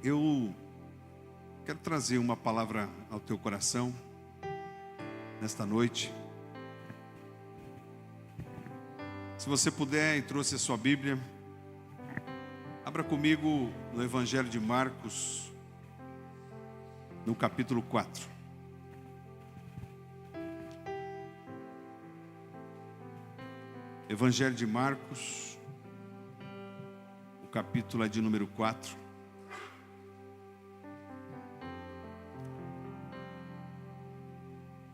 Eu quero trazer uma palavra ao teu coração nesta noite. Se você puder e trouxe a sua Bíblia, abra comigo no Evangelho de Marcos, no capítulo 4. Evangelho de Marcos, o capítulo é de número 4.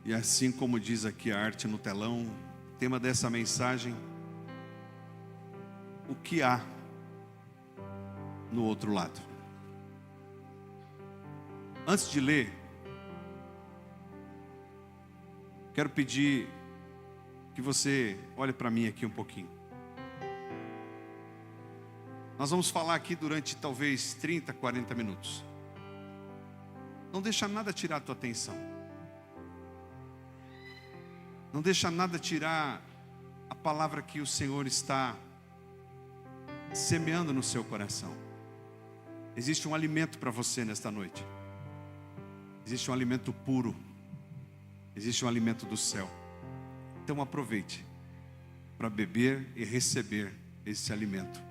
E assim como diz aqui a arte no telão, o tema dessa mensagem: o que há no outro lado? Antes de ler, quero pedir que você olhe para mim aqui um pouquinho. Nós vamos falar aqui durante talvez 30, 40 minutos. Não deixa nada tirar a tua atenção. Não deixa nada tirar a palavra que o Senhor está semeando no seu coração. Existe um alimento para você nesta noite. Existe um alimento puro. Existe um alimento do céu. Então aproveite para beber e receber esse alimento,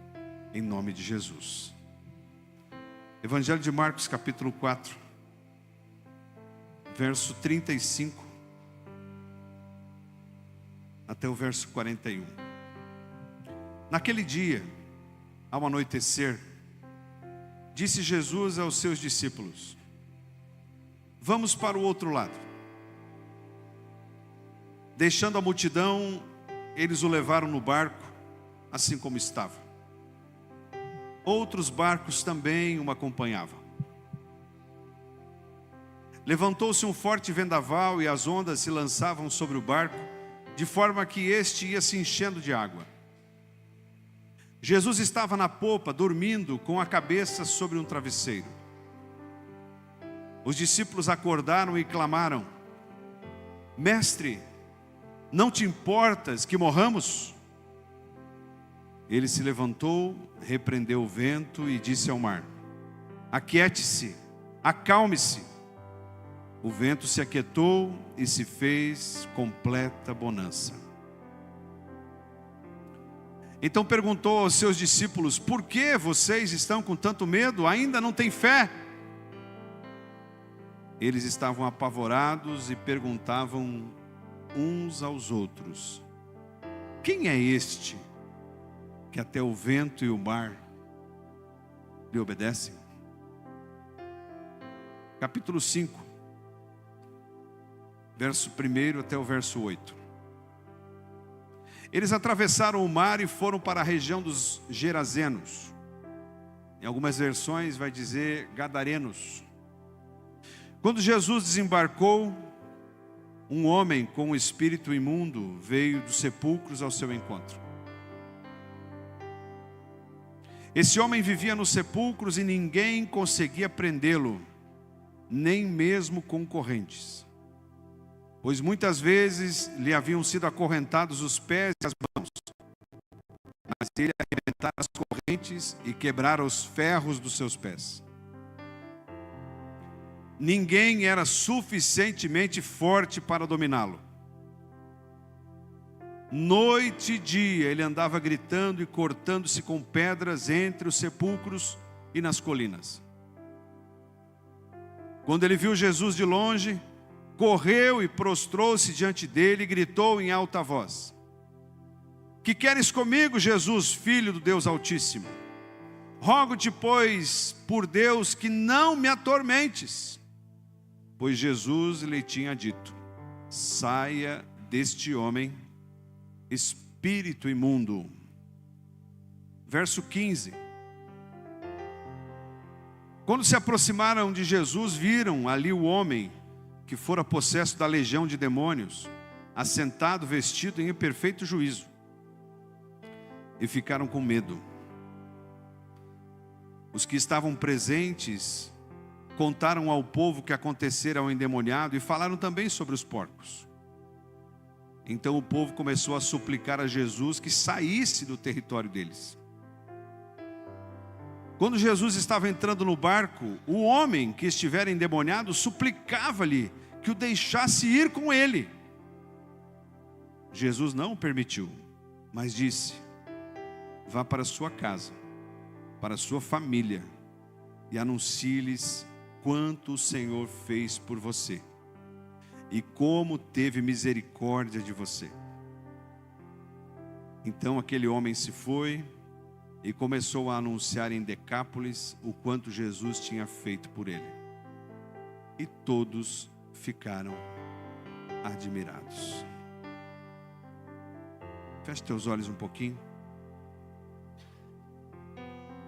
em nome de Jesus. Evangelho de Marcos, capítulo 4, verso 35 até o verso 41. Naquele dia, ao anoitecer, disse Jesus aos seus discípulos: vamos para o outro lado. Deixando a multidão, eles o levaram no barco, assim como estava. Outros barcos também o acompanhavam. Levantou-se um forte vendaval e as ondas se lançavam sobre o barco, de forma que este ia se enchendo de água. Jesus estava na popa, dormindo, com a cabeça sobre um travesseiro. Os discípulos acordaram e clamaram: Mestre, não te importas que morramos? Ele se levantou, repreendeu o vento e disse ao mar: aquiete-se, acalme-se. O vento se aquietou e se fez completa bonança. Então perguntou aos seus discípulos: por que vocês estão com tanto medo? Ainda não têm fé? Eles estavam apavorados e perguntavam uns aos outros: quem é este que até o vento e o mar lhe obedecem? Capítulo 5, verso 1 até o verso 8. Eles atravessaram o mar e foram para a região dos Gerazenos. Em algumas versões vai dizer Gadarenos. Quando Jesus desembarcou, um homem com um espírito imundo veio dos sepulcros ao seu encontro. Esse homem vivia nos sepulcros e ninguém conseguia prendê-lo, nem mesmo com correntes, pois muitas vezes lhe haviam sido acorrentados os pés e as mãos, mas ele arrebentara as correntes e quebrara os ferros dos seus pés. Ninguém era suficientemente forte para dominá-lo. Noite e dia ele andava gritando e cortando-se com pedras entre os sepulcros e nas colinas. Quando ele viu Jesus de longe, correu e prostrou-se diante dele e gritou em alta voz: que queres comigo, Jesus, filho do Deus Altíssimo? Rogo-te, pois, por Deus, que não me atormentes. Pois Jesus lhe tinha dito: saia deste homem, espírito imundo. Verso 15. Quando se aproximaram de Jesus, viram ali o homem que fora possesso da legião de demônios, assentado, vestido em perfeito juízo, e ficaram com medo. Os que estavam presentes contaram ao povo o que acontecera ao endemoniado e falaram também sobre os porcos. Então o povo começou a suplicar a Jesus que saísse do território deles. Quando Jesus estava entrando no barco, o homem que estivera endemoniado suplicava-lhe que o deixasse ir com ele. Jesus não o permitiu, mas disse: vá para sua casa, para sua família, e anuncie-lhes quanto o Senhor fez por você e como teve misericórdia de você. Então aquele homem se foi e começou a anunciar em Decápolis o quanto Jesus tinha feito por ele. E todos ficaram admirados. Feche teus olhos um pouquinho.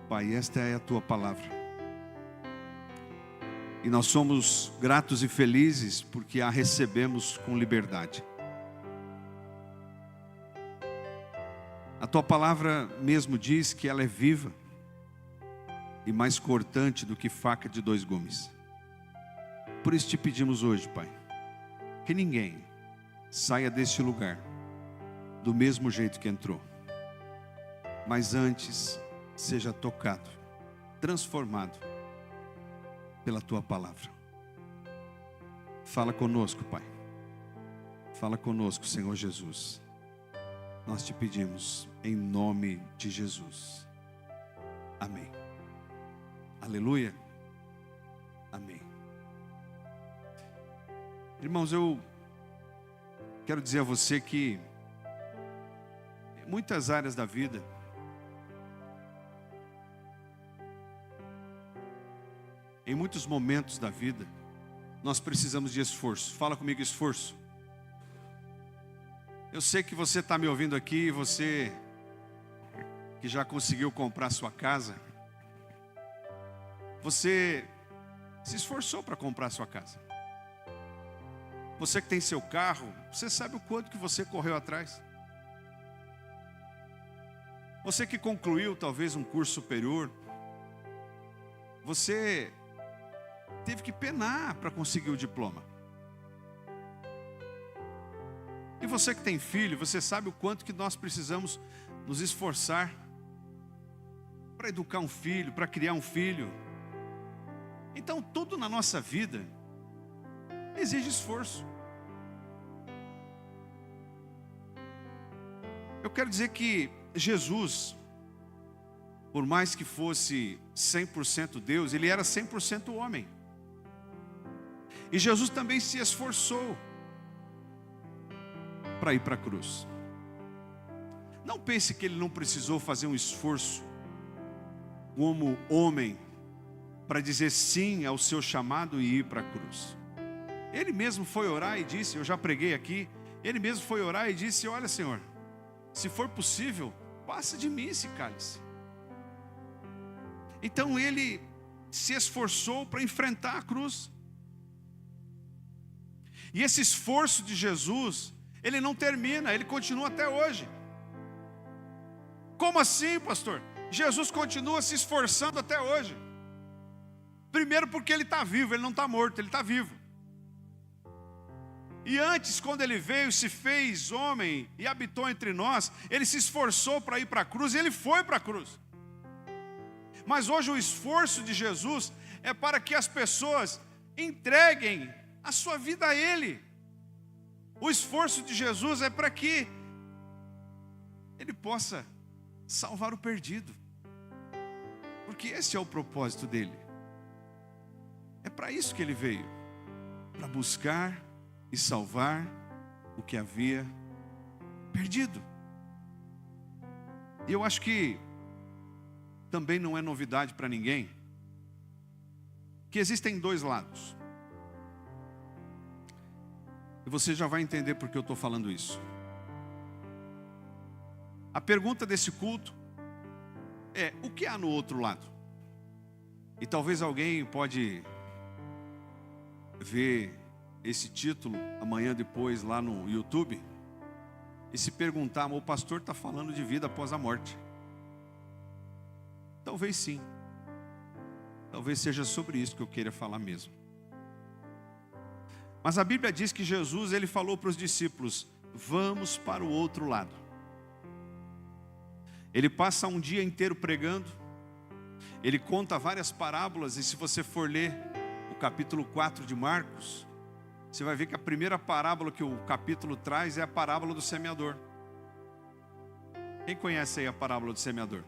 Pai, esta é a tua palavra. E nós somos gratos e felizes porque a recebemos com liberdade. A tua palavra mesmo diz que ela é viva e mais cortante do que faca de 2 gumes. Por isso te pedimos hoje, Pai, que ninguém saia deste lugar do mesmo jeito que entrou, mas antes seja tocado, transformado pela tua palavra. Fala conosco, Pai. Fala conosco, Senhor Jesus. Nós te pedimos em nome de Jesus. Amém. Aleluia. Amém. Irmãos, eu quero dizer a você que em muitas áreas da vida, em muitos momentos da vida, nós precisamos de esforço. Fala comigo, esforço. Eu sei que você está me ouvindo aqui, você que já conseguiu comprar sua casa, você se esforçou para comprar sua casa. Você que tem seu carro, você sabe o quanto que você correu atrás. Você que concluiu talvez um curso superior, você teve que penar para conseguir o diploma. E você que tem filho, você sabe o quanto que nós precisamos nos esforçar para educar um filho, para criar um filho. Então tudo na nossa vida exige esforço. Eu quero dizer que Jesus, por mais que fosse 100% Deus, ele era 100% homem. E Jesus também se esforçou para ir para a cruz. Não pense que ele não precisou fazer um esforço como homem para dizer sim ao seu chamado e ir para a cruz. Ele mesmo foi orar e disse, eu já preguei aqui, ele mesmo foi orar e disse: olha, Senhor, se for possível, passa de mim esse cálice. Então ele se esforçou para enfrentar a cruz. E esse esforço de Jesus, ele não termina, ele continua até hoje. Como assim, pastor? Jesus continua se esforçando até hoje. Primeiro porque ele está vivo, ele não está morto, ele está vivo. E antes, quando ele veio, se fez homem e habitou entre nós, ele se esforçou para ir para a cruz e ele foi para a cruz. Mas hoje o esforço de Jesus é para que as pessoas entreguem a sua vida a Ele. O esforço de Jesus é para que Ele possa salvar o perdido. Porque esse é o propósito dele. É para isso que Ele veio. Para buscar e salvar o que havia perdido. E eu acho que também não é novidade para ninguém que existem 2 lados. E você já vai entender por que eu estou falando isso. A pergunta desse culto é: o que há no outro lado? E talvez alguém pode ver esse título amanhã depois lá no YouTube e se perguntar: mas o pastor está falando de vida após a morte. Talvez sim. Talvez seja sobre isso que eu queira falar mesmo. Mas a Bíblia diz que Jesus, ele falou para os discípulos: vamos para o outro lado. Ele passa um dia inteiro pregando. Ele conta várias parábolas, e se você for ler o capítulo 4 de Marcos, você vai ver que a primeira parábola que o capítulo traz é a parábola do semeador. Quem conhece aí a parábola do semeador?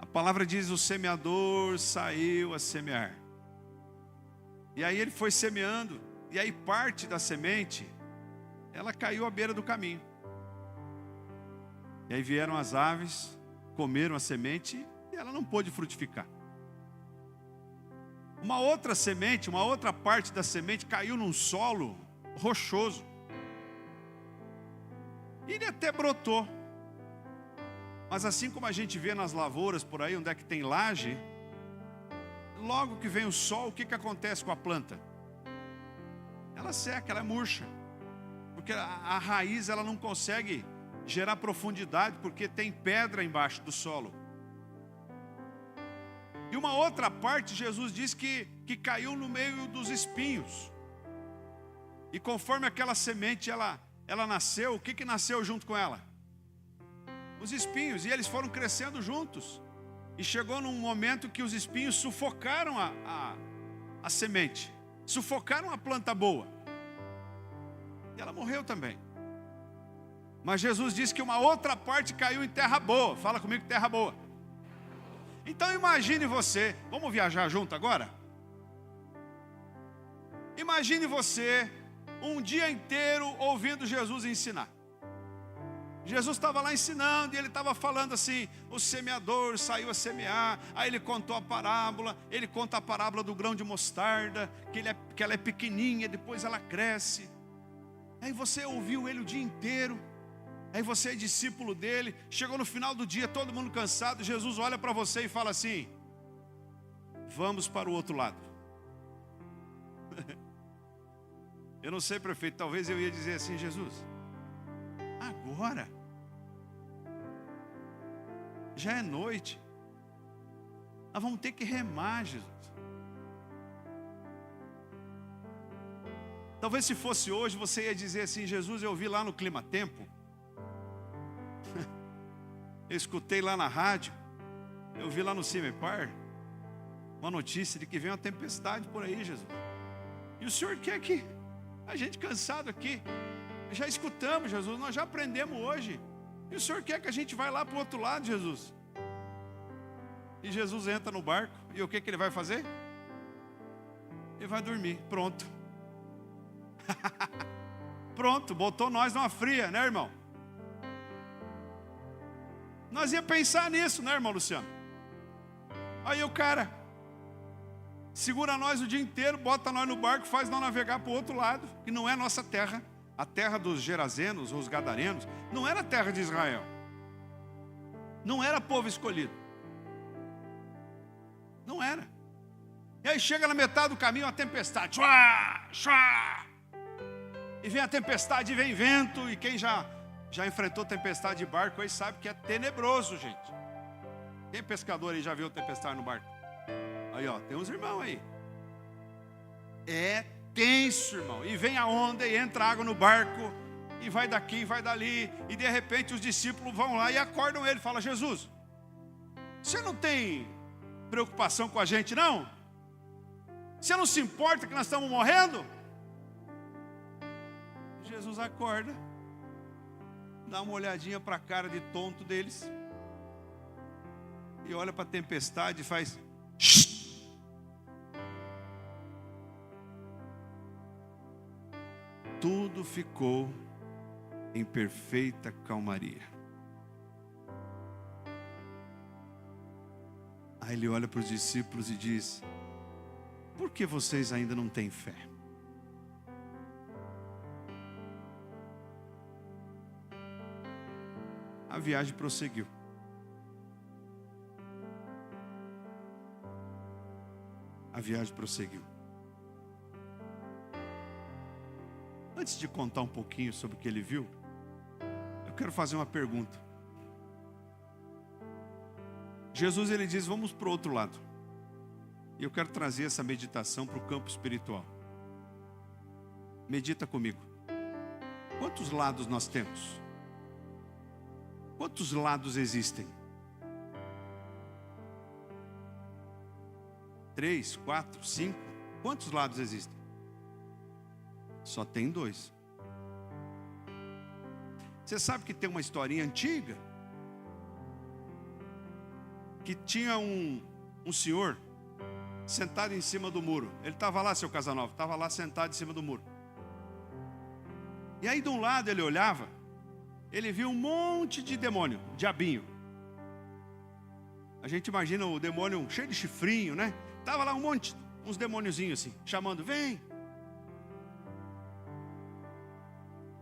A palavra diz: o semeador saiu a semear. E aí ele foi semeando, e aí parte da semente, ela caiu à beira do caminho. E aí vieram as aves, comeram a semente, e ela não pôde frutificar. Uma outra semente, uma outra parte da semente caiu num solo rochoso. E ele até brotou. Mas assim como a gente vê nas lavouras por aí, onde é que tem laje, logo que vem o sol, o que acontece com a planta? Ela seca, ela é murcha. Porque a raiz ela não consegue gerar profundidade, porque tem pedra embaixo do solo. E uma outra parte, Jesus diz que caiu no meio dos espinhos. E conforme aquela semente ela nasceu, o que nasceu junto com ela? Os espinhos, e eles foram crescendo juntos. E chegou num momento que os espinhos sufocaram a semente, sufocaram a planta boa. E ela morreu também. Mas Jesus disse que uma outra parte caiu em terra boa. Fala comigo, terra boa. Então imagine você, vamos viajar junto agora? Imagine você um dia inteiro ouvindo Jesus ensinar. Jesus estava lá ensinando e ele estava falando assim: o semeador saiu a semear. Aí ele contou a parábola, ele conta a parábola do grão de mostarda, que ela é pequenininha, depois ela cresce. Aí você ouviu ele o dia inteiro. Aí você é discípulo dele, chegou no final do dia, todo mundo cansado, Jesus olha para você e fala assim: vamos para o outro lado. Eu não sei, prefeito, talvez eu ia dizer assim: Jesus, agora? Já é noite, nós vamos ter que remar, Jesus. Talvez se fosse hoje, você ia dizer assim: Jesus, eu vi lá no Clima Tempo, eu escutei lá na rádio, eu vi lá no Cimepar uma notícia de que vem uma tempestade por aí, Jesus. E o Senhor quer que a gente cansado aqui, já escutamos, Jesus, nós já aprendemos hoje. E o Senhor quer que a gente vá lá para o outro lado, Jesus. E Jesus entra no barco, e o que ele vai fazer? Ele vai dormir, pronto. Pronto, botou nós numa fria, né, irmão? Nós ia pensar nisso, né, irmão Luciano? Aí o cara segura nós o dia inteiro, bota nós no barco, faz nós navegar para o outro lado, que não é nossa terra. A terra dos Gerazenos, os Gadarenos, não era a terra de Israel. Não era povo escolhido. Não era. E aí chega na metade do caminho a tempestade. Chua, chua. E vem a tempestade, e vem vento. E quem já enfrentou tempestade de barco aí sabe que é tenebroso, gente. Quem pescador aí já viu tempestade no barco? Aí, ó, tem uns irmãos aí. É tenso, irmão. E vem a onda, e entra água no barco, e vai daqui, e vai dali. E de repente os discípulos vão lá e acordam ele. Fala: Jesus, você não tem preocupação com a gente, não? Você não se importa que nós estamos morrendo? Jesus acorda, dá uma olhadinha para a cara de tonto deles, e olha para a tempestade e faz: shh. Tudo ficou em perfeita calmaria. Aí ele olha para os discípulos e diz: por que vocês ainda não têm fé? A viagem prosseguiu. A viagem prosseguiu. Antes de contar um pouquinho sobre o que ele viu, eu quero fazer uma pergunta. Jesus, ele diz: vamos para o outro lado. E eu quero trazer essa meditação para o campo espiritual. Medita comigo. Quantos lados nós temos? Quantos lados existem? 3, 4, 5. Quantos lados existem? Só tem 2. Você sabe que tem uma historinha antiga que tinha um senhor sentado em cima do muro. Ele estava lá, seu Casanova, estava lá sentado em cima do muro. E aí de um lado ele olhava, ele viu um monte de demônio, diabinho. A gente imagina o demônio cheio de chifrinho, né? Estava lá um monte, uns demôniozinhos assim, chamando, vem.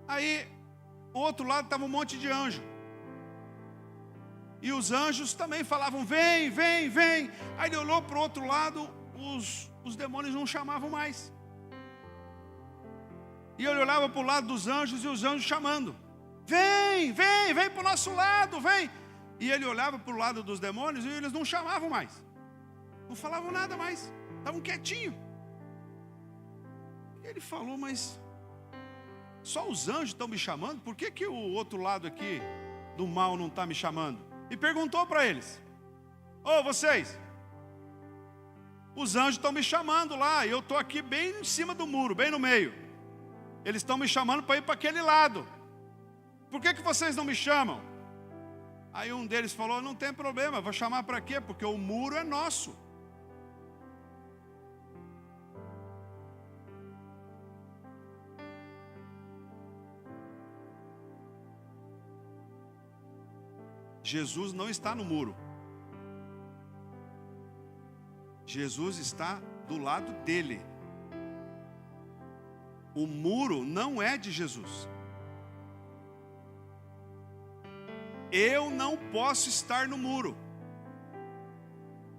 Aí, o outro lado estava um monte de anjo. E os anjos também falavam, vem, vem, vem. Aí ele olhou para o outro lado, os demônios não chamavam mais. E ele olhava para o lado dos anjos e os anjos chamando. Vem, vem, vem para o nosso lado, vem. E ele olhava para o lado dos demônios e eles não chamavam mais. Não falavam nada mais. Estavam quietinhos. E ele falou, mas só os anjos estão me chamando? Por que o outro lado aqui do mal não está me chamando? E perguntou para eles. Ô, vocês, os anjos estão me chamando lá. E eu estou aqui bem em cima do muro, bem no meio. Eles estão me chamando para ir para aquele lado. Por que vocês não me chamam? Aí um deles falou, não tem problema, vou chamar para quê? Porque o muro é nosso. Jesus não está no muro. Jesus está do lado dele. O muro não é de Jesus. Eu não posso estar no muro.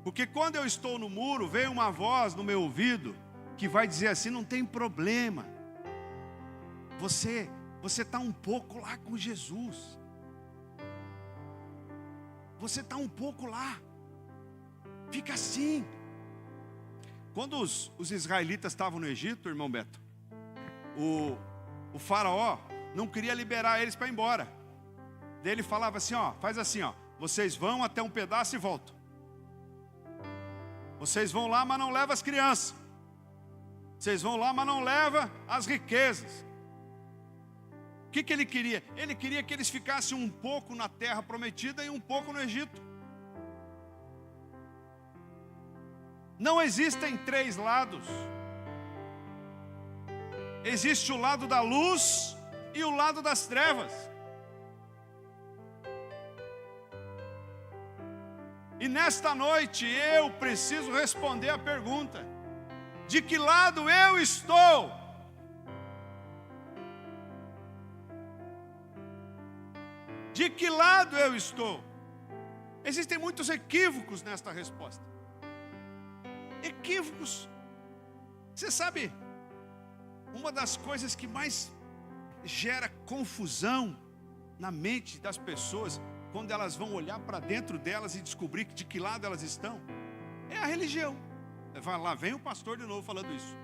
Porque quando eu estou no muro, vem uma voz no meu ouvido que vai dizer assim, não tem problema. Você está um pouco lá com Jesus. Você está um pouco lá. Fica assim. Quando os israelitas estavam no Egito, irmão Beto, o faraó não queria liberar eles para ir embora. Daí ele falava assim, ó, faz assim, ó, vocês vão até um pedaço e voltam. Vocês vão lá, mas não levam as crianças. Vocês vão lá, mas não levam as riquezas. O que ele queria? Ele queria que eles ficassem um pouco na terra prometida e um pouco no Egito. Não existem 3 lados. Existe o lado da luz e o lado das trevas. E nesta noite eu preciso responder a pergunta: de que lado eu estou? De que lado eu estou? Existem muitos equívocos nesta resposta. Equívocos. Você sabe, uma das coisas que mais gera confusão na mente das pessoas, quando elas vão olhar para dentro delas e descobrir de que lado elas estão, é a religião. Vai lá, vem o pastor de novo falando isso.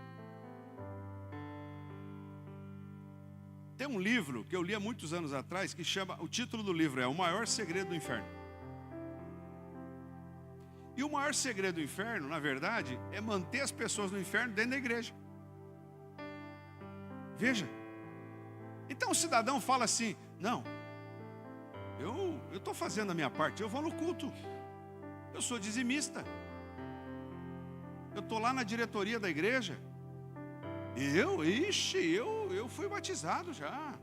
Tem um livro que eu li há muitos anos atrás que chama, o título do livro é O Maior Segredo do Inferno. E o maior segredo do inferno, na verdade, é manter as pessoas no inferno dentro da igreja. Veja. Então o cidadão fala assim, não, eu estou fazendo a minha parte, eu vou no culto, eu sou dizimista, eu estou lá na diretoria da igreja, eu fui batizado já.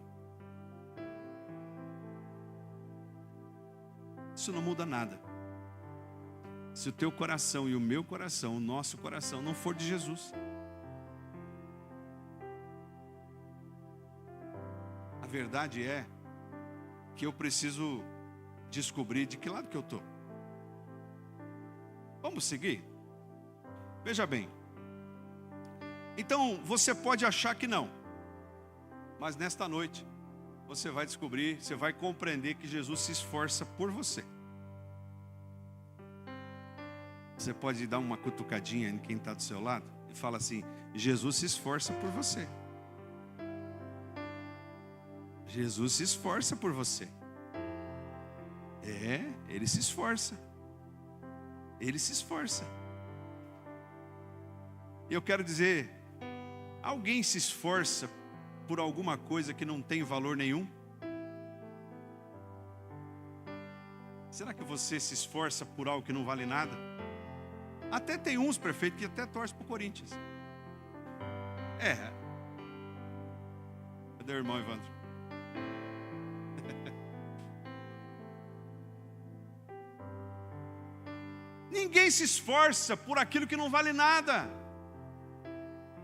Isso não muda nada. Se o teu coração e o meu coração, o nosso coração não for de Jesus. A verdade é que eu preciso descobrir de que lado que eu estou. Vamos seguir? Veja bem. Então, você pode achar que não. Mas nesta noite, você vai descobrir, você vai compreender que Jesus se esforça por você. Você pode dar uma cutucadinha em quem está do seu lado e fala assim, Jesus se esforça por você. Jesus se esforça por você. Ele se esforça. Ele se esforça. E eu quero dizer, alguém se esforça por alguma coisa que não tem valor nenhum? Será que você se esforça por algo que não vale nada? Até tem uns prefeitos que até torcem para o Corinthians. Cadê o irmão Evandro? Ninguém se esforça por aquilo que não vale nada.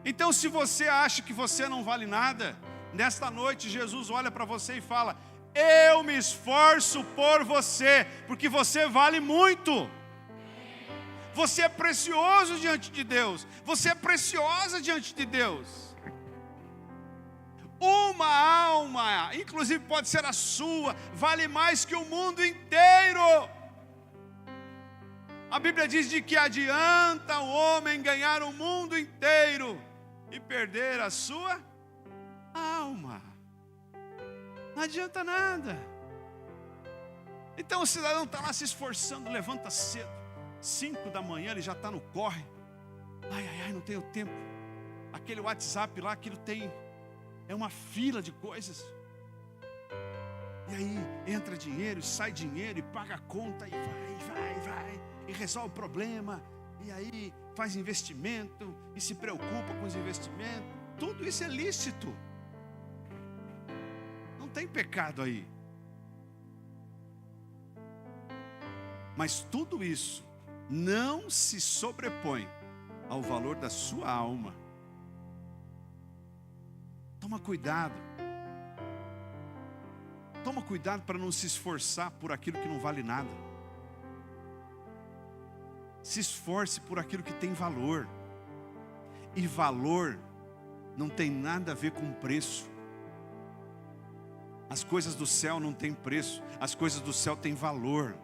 Então, se você acha que você não vale nada, nesta noite Jesus olha para você e fala: eu me esforço por você, porque você vale muito. Você é precioso diante de Deus. Você é preciosa diante de Deus. Uma alma, inclusive pode ser a sua, vale mais que o mundo inteiro. A Bíblia diz de que adianta o homem ganhar o mundo inteiro e perder a sua alma. Não adianta nada. Então o cidadão está lá se esforçando, levanta cedo, 5 da manhã ele já está no corre. Ai, não tenho tempo. Aquele WhatsApp lá, aquilo é uma fila de coisas. E aí entra dinheiro, sai dinheiro, e paga a conta, e vai, e resolve o problema. E aí faz investimento, e se preocupa com os investimentos. Tudo isso é lícito. Não tem pecado aí. Mas tudo isso não se sobrepõe ao valor da sua alma. Toma cuidado. Toma cuidado para não se esforçar por aquilo que não vale nada. Se esforce por aquilo que tem valor. E valor não tem nada a ver com preço. As coisas do céu não têm preço. As coisas do céu têm valor.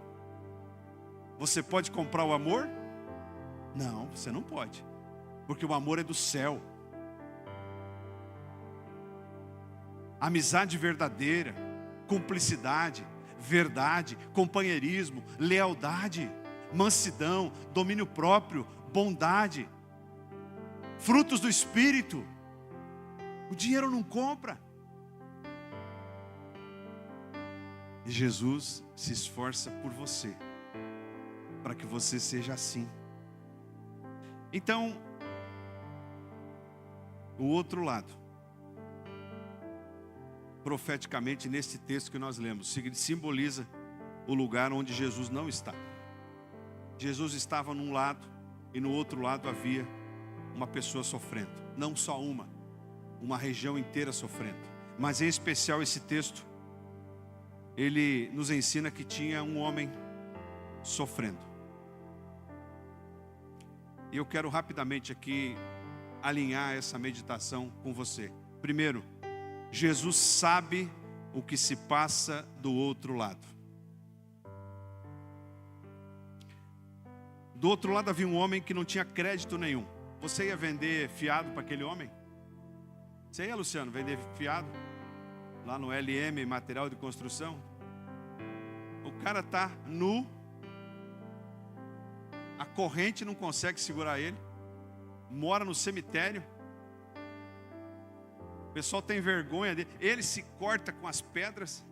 Você pode comprar o amor? Não, você não pode. Porque o amor é do céu. Amizade verdadeira, cumplicidade, verdade, companheirismo, lealdade, mansidão, domínio próprio, bondade, frutos do Espírito. O dinheiro não compra. E Jesus se esforça por você, para que você seja assim. Então, o outro lado, profeticamente neste texto que nós lemos, simboliza o lugar onde Jesus não está. Jesus estava num lado e no outro lado havia uma pessoa sofrendo. Não só uma região inteira sofrendo. Mas em especial esse texto, ele nos ensina que tinha um homem sofrendo. E eu quero rapidamente aqui alinhar essa meditação com você. Primeiro, Jesus sabe o que se passa do outro lado. Do outro lado havia um homem que não tinha crédito nenhum. Você ia vender fiado para aquele homem? Você ia, Luciano, vender fiado? Lá no LM, material de construção? O cara está nu. A corrente não consegue segurar ele. Mora no cemitério. O pessoal tem vergonha dele. Ele se corta com as pedras.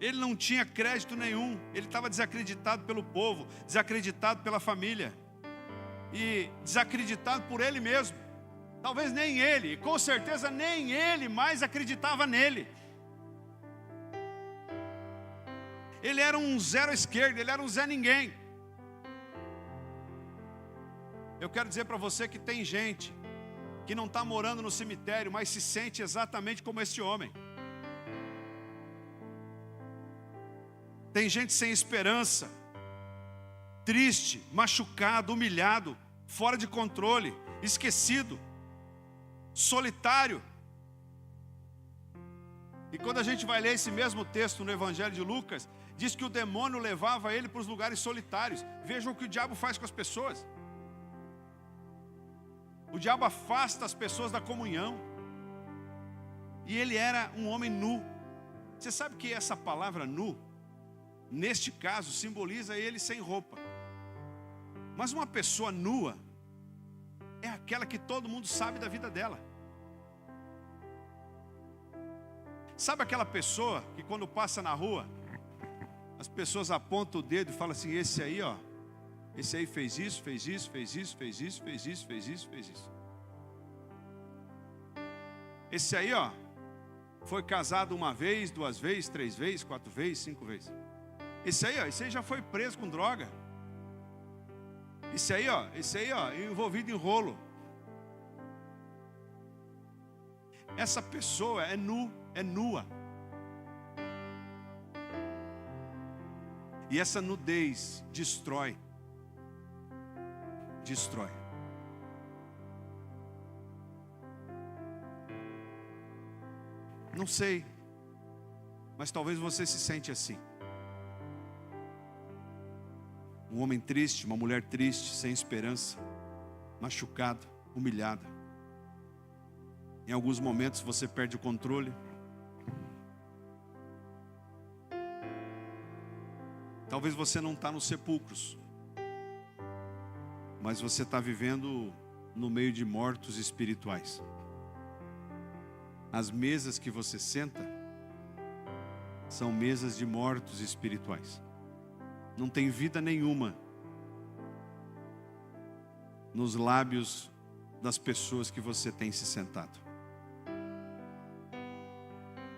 Ele não tinha crédito nenhum. Ele estava desacreditado pelo povo, desacreditado pela família e desacreditado por ele mesmo. Talvez nem ele, com certeza nem ele mais acreditava nele. Ele era um zero à esquerda, ele era um Zé Ninguém. Eu quero dizer para você que tem gente que não está morando no cemitério, mas se sente exatamente como este homem. Tem gente sem esperança, triste, machucado, humilhado, fora de controle, esquecido, solitário. E quando a gente vai ler esse mesmo texto no Evangelho de Lucas, diz que o demônio levava ele para os lugares solitários. Vejam o que o diabo faz com as pessoas. O diabo afasta as pessoas da comunhão. E ele era um homem nu. Você sabe que essa palavra nu, neste caso, simboliza ele sem roupa. Mas uma pessoa nua é aquela que todo mundo sabe da vida dela. Sabe aquela pessoa que quando passa na rua, as pessoas apontam o dedo e falam assim: esse aí, ó, esse aí fez isso, fez isso, fez isso, fez isso, fez isso, fez isso, fez isso. Esse aí, ó, foi casado uma vez, duas vezes, três vezes, quatro vezes, cinco vezes. Esse aí já foi preso com droga. Esse aí, ó, envolvido em rolo. Essa pessoa é nua. E essa nudez destrói. Não sei, mas talvez você se sente assim. Um homem triste, uma mulher triste, sem esperança, machucado, humilhada. Em alguns momentos você perde o controle. Talvez você não está nos sepulcros, mas você está vivendo no meio de mortos espirituais. As mesas que você senta são mesas de mortos espirituais. Não tem vida nenhuma nos lábios das pessoas que você tem se sentado.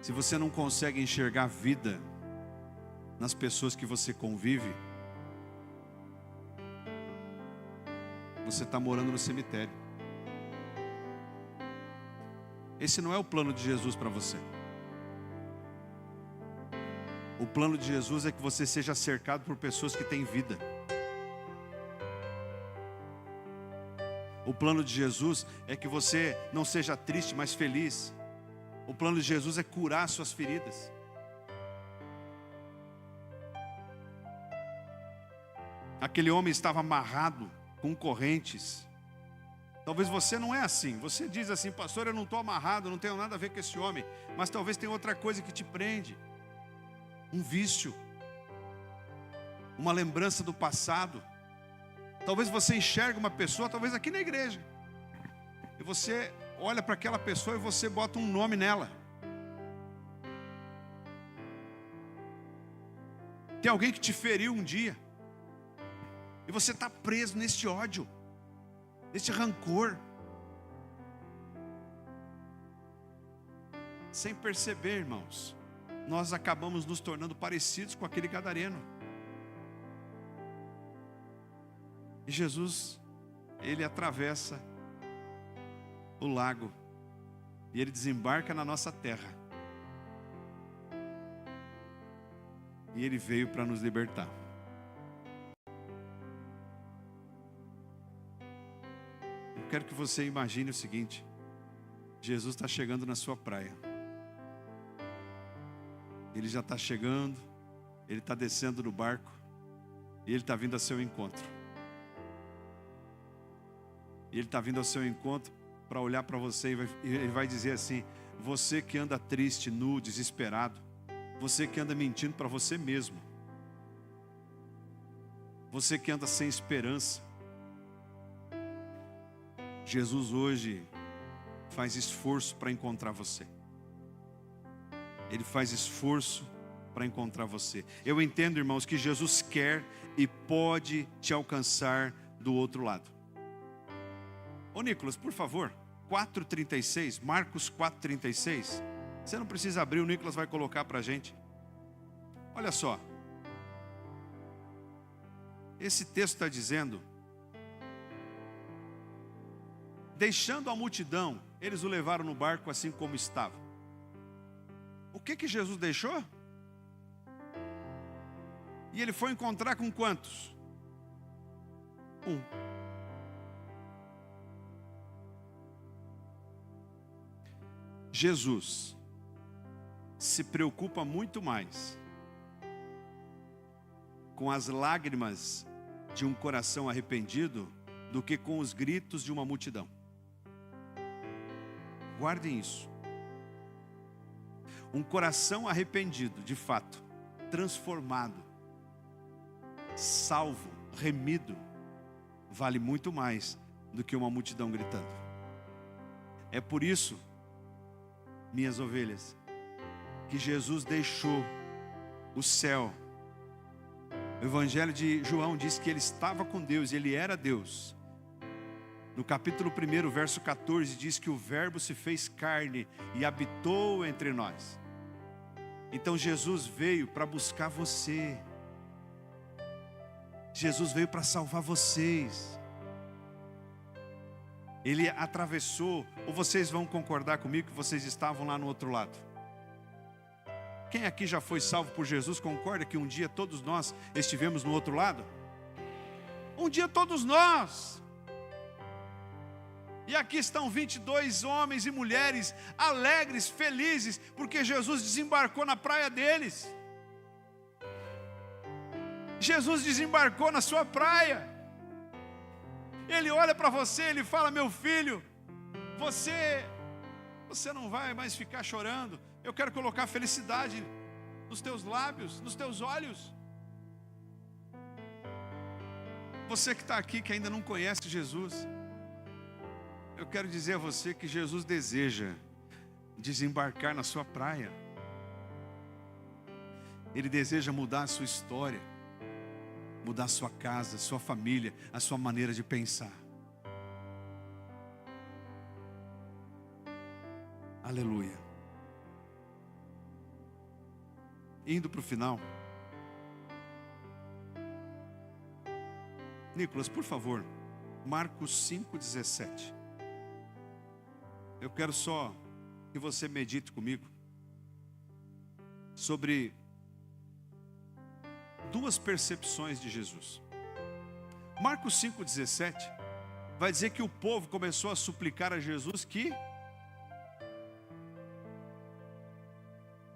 Se você não consegue enxergar vida nas pessoas que você convive, você está morando no cemitério. Esse não é o plano de Jesus para você. O plano de Jesus é que você seja cercado por pessoas que têm vida. O plano de Jesus é que você não seja triste, mas feliz. O plano de Jesus é curar suas feridas. Aquele homem estava amarrado com correntes. Talvez você não é assim. Você diz assim: pastor, eu não estou amarrado, não tenho nada a ver com esse homem. Mas talvez tenha outra coisa que te prende. Um vício. Uma lembrança do passado. Talvez você enxergue uma pessoa, talvez aqui na igreja, e você olha para aquela pessoa e você bota um nome nela. Tem alguém que te feriu um dia, e você está preso neste ódio, neste rancor, sem perceber, irmãos, nós acabamos nos tornando parecidos com aquele gadareno. E Jesus, ele atravessa o lago e ele desembarca na nossa terra. E ele veio para nos libertar. Eu quero que você imagine o seguinte: Jesus está chegando na sua praia. Ele já está chegando, ele está descendo do barco e ele está vindo ao seu encontro. E ele está vindo ao seu encontro para olhar para você e ele vai dizer assim: você que anda triste, nu, desesperado, você que anda mentindo para você mesmo, você que anda sem esperança, Jesus hoje faz esforço para encontrar você. Ele faz esforço para encontrar você. Eu entendo, irmãos, que Jesus quer e pode te alcançar do outro lado. Ô Nicolas, por favor, 4:36, Marcos 4:36. Você não precisa abrir, o Nicolas vai colocar para a gente. Olha só. Esse texto está dizendo: deixando a multidão, eles o levaram no barco assim como estava. O que Jesus deixou? E ele foi encontrar com quantos? Um. Jesus se preocupa muito mais com as lágrimas de um coração arrependido do que com os gritos de uma multidão. Guardem isso. Um coração arrependido, de fato, transformado, salvo, remido, vale muito mais do que uma multidão gritando. É por isso, minhas ovelhas, que Jesus deixou o céu. O Evangelho de João diz que ele estava com Deus, ele era Deus. No capítulo 1, verso 14, diz que o Verbo se fez carne e habitou entre nós. Então Jesus veio para buscar você. Jesus veio para salvar vocês. Ele atravessou, ou vocês vão concordar comigo que vocês estavam lá no outro lado? Quem aqui já foi salvo por Jesus, concorda que um dia todos nós estivemos no outro lado? Um dia todos nós. E aqui estão 22 homens e mulheres alegres, felizes, porque Jesus desembarcou na praia deles. Jesus desembarcou na sua praia. Ele olha para você, ele fala: meu filho, você não vai mais ficar chorando. Eu quero colocar felicidade nos teus lábios, nos teus olhos. Você que está aqui, que ainda não conhece Jesus, eu quero dizer a você que Jesus deseja desembarcar na sua praia. Ele deseja mudar a sua história, mudar a sua casa, a sua família, a sua maneira de pensar. Aleluia. Indo para o final. Nicolas, por favor, Marcos 5,17. Eu quero só que você medite comigo sobre duas percepções de Jesus. Marcos 5,17 vai dizer que o povo começou a suplicar a Jesus que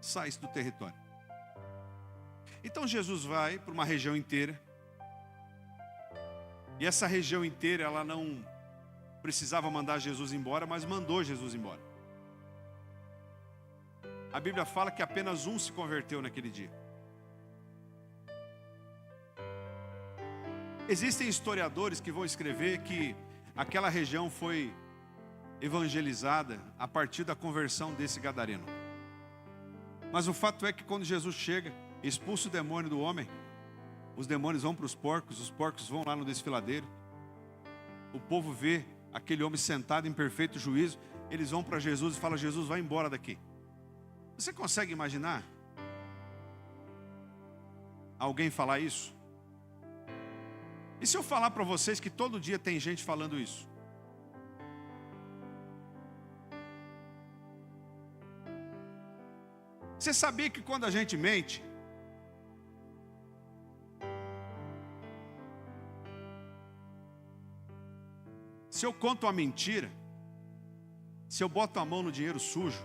saísse do território. Então Jesus vai para uma região inteira, e essa região inteira ela não precisava mandar Jesus embora, mas mandou Jesus embora. A Bíblia fala que apenas um se converteu naquele dia. Existem historiadores que vão escrever que aquela região foi evangelizada a partir da conversão desse gadareno. Mas o fato é que quando Jesus chega, expulsa o demônio do homem, os demônios vão para os porcos vão lá no desfiladeiro. O povo vê aquele homem sentado em perfeito juízo, eles vão para Jesus e falam: Jesus, vai embora daqui. Você consegue imaginar alguém falar isso? E se eu falar para vocês que todo dia tem gente falando isso? Você sabia que quando a gente mente, se eu conto uma mentira, se eu boto a mão no dinheiro sujo,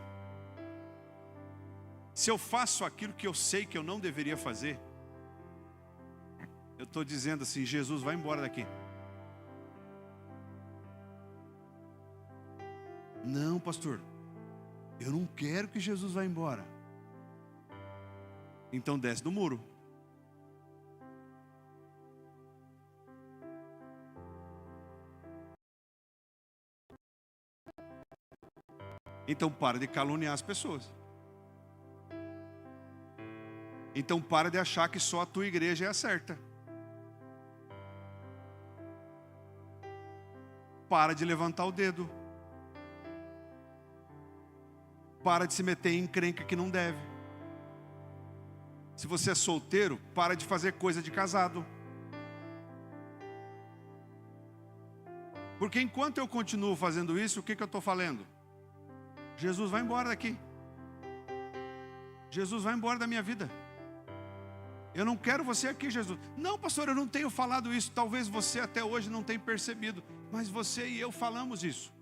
se eu faço aquilo que eu sei que eu não deveria fazer, eu estou dizendo assim: Jesus, vai embora daqui. Não, pastor, eu não quero que Jesus vá embora. Então desce do muro. Então para de caluniar as pessoas. Então para de achar que só a tua igreja é a certa. Para de levantar o dedo. Para de se meter em encrenca que não deve. Se você é solteiro, para de fazer coisa de casado. Porque enquanto eu continuo fazendo isso, o que eu estou falando? Jesus, vai embora daqui. Jesus, vai embora da minha vida. Eu não quero você aqui, Jesus. Não, pastor, eu não tenho falado isso. Talvez você até hoje não tenha percebido, mas você e eu falamos isso.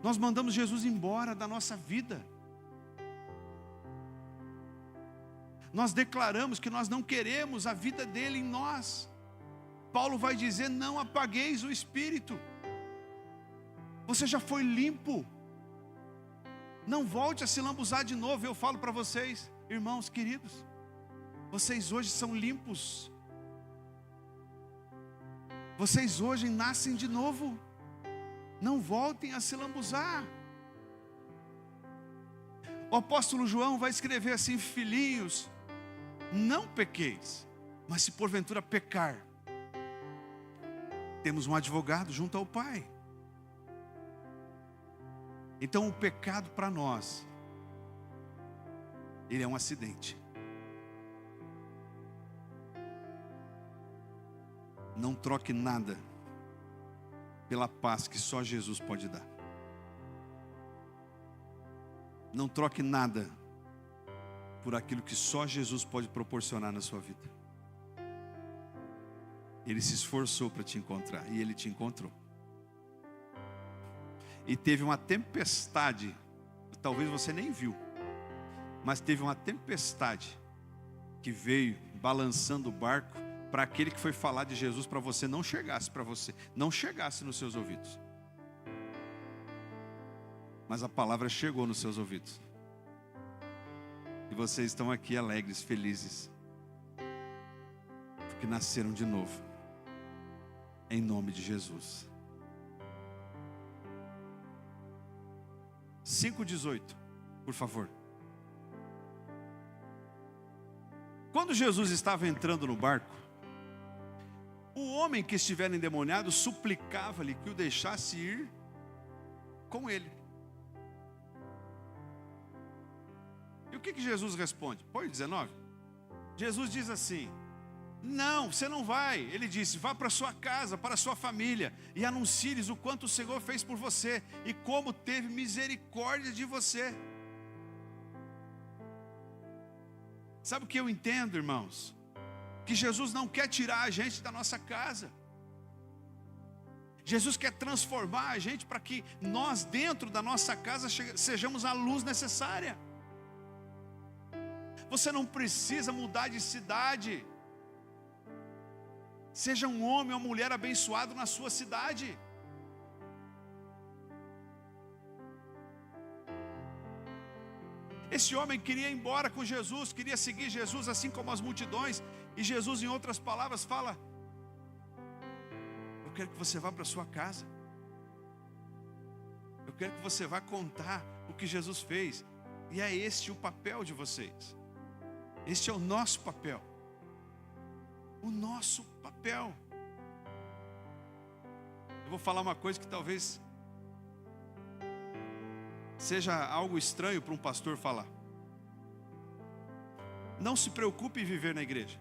Nós mandamos Jesus embora da nossa vida. Nós declaramos que nós não queremos a vida dele em nós. Paulo vai dizer: não apagueis o Espírito. Você já foi limpo. Não volte a se lambuzar de novo. Eu falo para vocês, irmãos queridos, vocês hoje são limpos. Vocês hoje nascem de novo. Não voltem a se lambuzar. O apóstolo João vai escrever assim: filhinhos, não pequeis, mas se porventura pecar, temos um advogado junto ao Pai. Então o pecado para nós, ele é um acidente. Não troque nada pela paz que só Jesus pode dar. Não troque nada por aquilo que só Jesus pode proporcionar na sua vida. Ele se esforçou para te encontrar e Ele te encontrou. E teve uma tempestade, talvez você nem viu, mas teve uma tempestade que veio balançando o barco para aquele que foi falar de Jesus para você não chegasse para você, não chegasse nos seus ouvidos. Mas a palavra chegou nos seus ouvidos. E vocês estão aqui alegres, felizes, porque nasceram de novo, em nome de Jesus. 5,18, por favor. Quando Jesus estava entrando no barco, o homem que estivera endemoniado suplicava-lhe que o deixasse ir com ele. E o que Jesus responde? Põe 19. Jesus diz assim: não, você não vai. Ele disse: vá para sua casa, para sua família, e anuncie-lhes o quanto o Senhor fez por você, e como teve misericórdia de você. Sabe o que eu entendo, irmãos? Que Jesus não quer tirar a gente da nossa casa. Jesus quer transformar a gente para que nós dentro da nossa casa sejamos a luz necessária. Você não precisa mudar de cidade. Seja um homem ou mulher abençoado na sua cidade. Esse homem queria ir embora com Jesus, queria seguir Jesus assim como as multidões. E Jesus, em outras palavras, fala: eu quero que você vá para sua casa. Eu quero que você vá contar o que Jesus fez. E é este o papel de vocês. Este é o nosso papel. O nosso papel. Eu vou falar uma coisa que talvez seja algo estranho para um pastor falar. Não se preocupe em viver na igreja.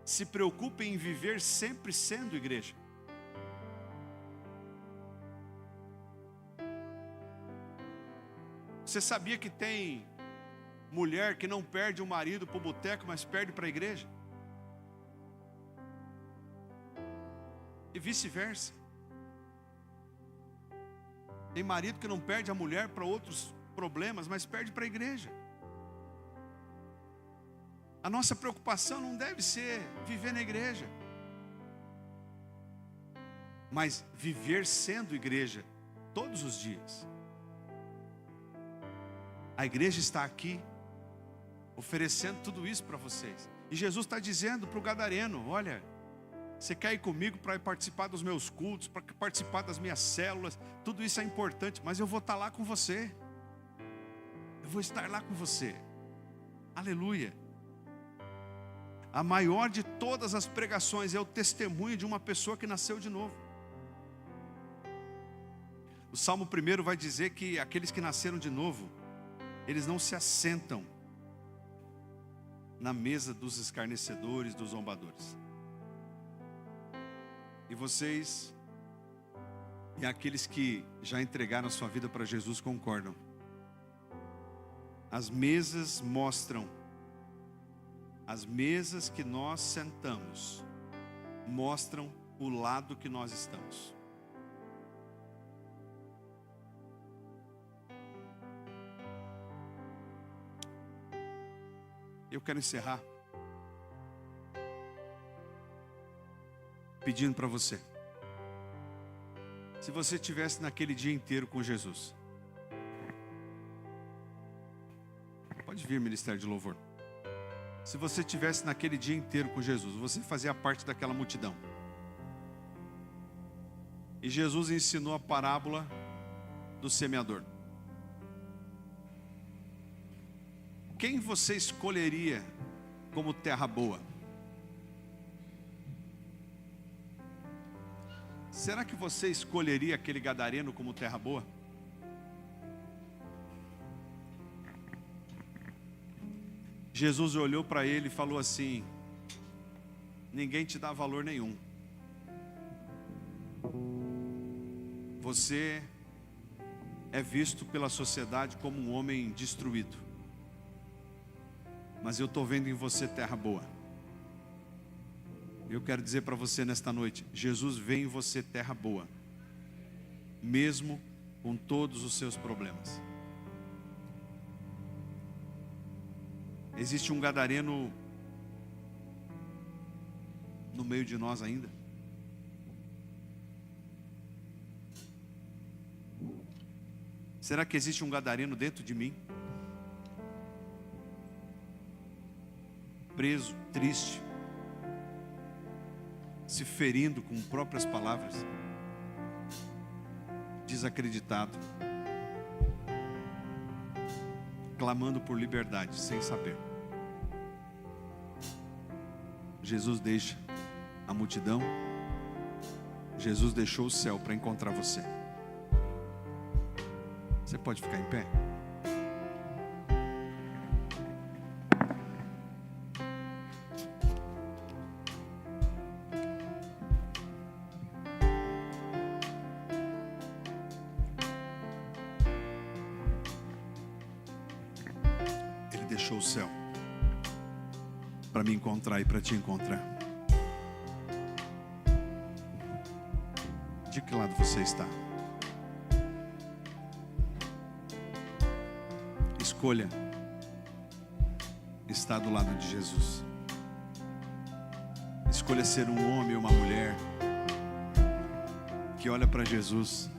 Se preocupe em viver sempre sendo igreja. Você sabia que tem mulher que não perde o marido para o boteco, mas perde para a igreja? E vice-versa. Tem marido que não perde a mulher para outros problemas, mas perde para a igreja. A nossa preocupação não deve ser viver na igreja, mas viver sendo igreja todos os dias. A igreja está aqui oferecendo tudo isso para vocês. E Jesus está dizendo para o gadareno: olha, você quer ir comigo para participar dos meus cultos, para participar das minhas células, tudo isso é importante, mas eu vou estar lá com você. Eu vou estar lá com você. Aleluia. A maior de todas as pregações é o testemunho de uma pessoa que nasceu de novo. O Salmo 1 vai dizer que aqueles que nasceram de novo, eles não se assentam na mesa dos escarnecedores, dos zombadores. E vocês e aqueles que já entregaram a sua vida para Jesus concordam. As mesas mostram, as mesas que nós sentamos mostram o lado que nós estamos. Eu quero encerrar pedindo para você, se você estivesse naquele dia inteiro com Jesus, pode vir, Ministério de Louvor. Se você estivesse naquele dia inteiro com Jesus, você fazia parte daquela multidão. E Jesus ensinou a parábola do semeador. Quem você escolheria como terra boa? Será que você escolheria aquele gadareno como terra boa? Jesus olhou para ele e falou assim: ninguém te dá valor nenhum. Você é visto pela sociedade como um homem destruído. Mas eu estou vendo em você terra boa. Eu quero dizer para você nesta noite: Jesus vê em você terra boa, mesmo com todos os seus problemas. Existe um gadareno no meio de nós ainda? Será que existe um gadareno dentro de mim? Preso, triste, se ferindo com próprias palavras, desacreditado, clamando por liberdade, sem saber. Jesus deixa a multidão, Jesus deixou o céu para encontrar você. Você pode ficar em pé? Ele deixou o céu para me encontrar e para te encontrar. De que lado você está? Escolha estar do lado de Jesus. Escolha ser um homem ou uma mulher que olha para Jesus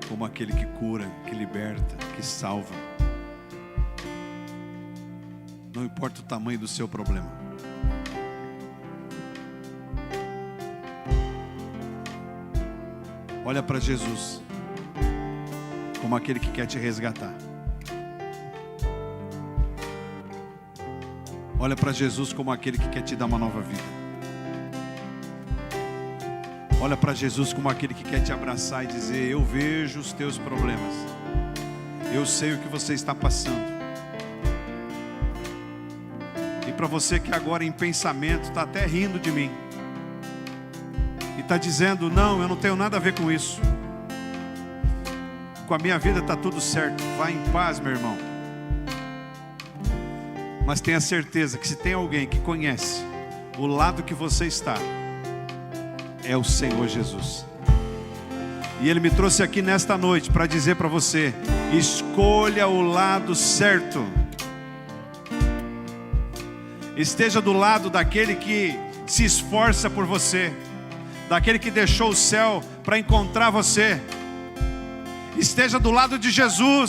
como aquele que cura, que liberta, que salva. Não importa o tamanho do seu problema. Olha para Jesus como aquele que quer te resgatar. Olha para Jesus como aquele que quer te dar uma nova vida. Olha para Jesus como aquele que quer te abraçar e dizer: eu vejo os teus problemas, eu sei o que você está passando. E para você que agora em pensamento está até rindo de mim e está dizendo: não, eu não tenho nada a ver com isso, com a minha vida está tudo certo. Vá em paz, meu irmão. Mas tenha certeza que se tem alguém que conhece o lado que você está, é o Senhor Jesus. E Ele me trouxe aqui nesta noite para dizer para você: escolha o lado certo. Esteja do lado daquele que se esforça por você, daquele que deixou o céu para encontrar você. Esteja do lado de Jesus.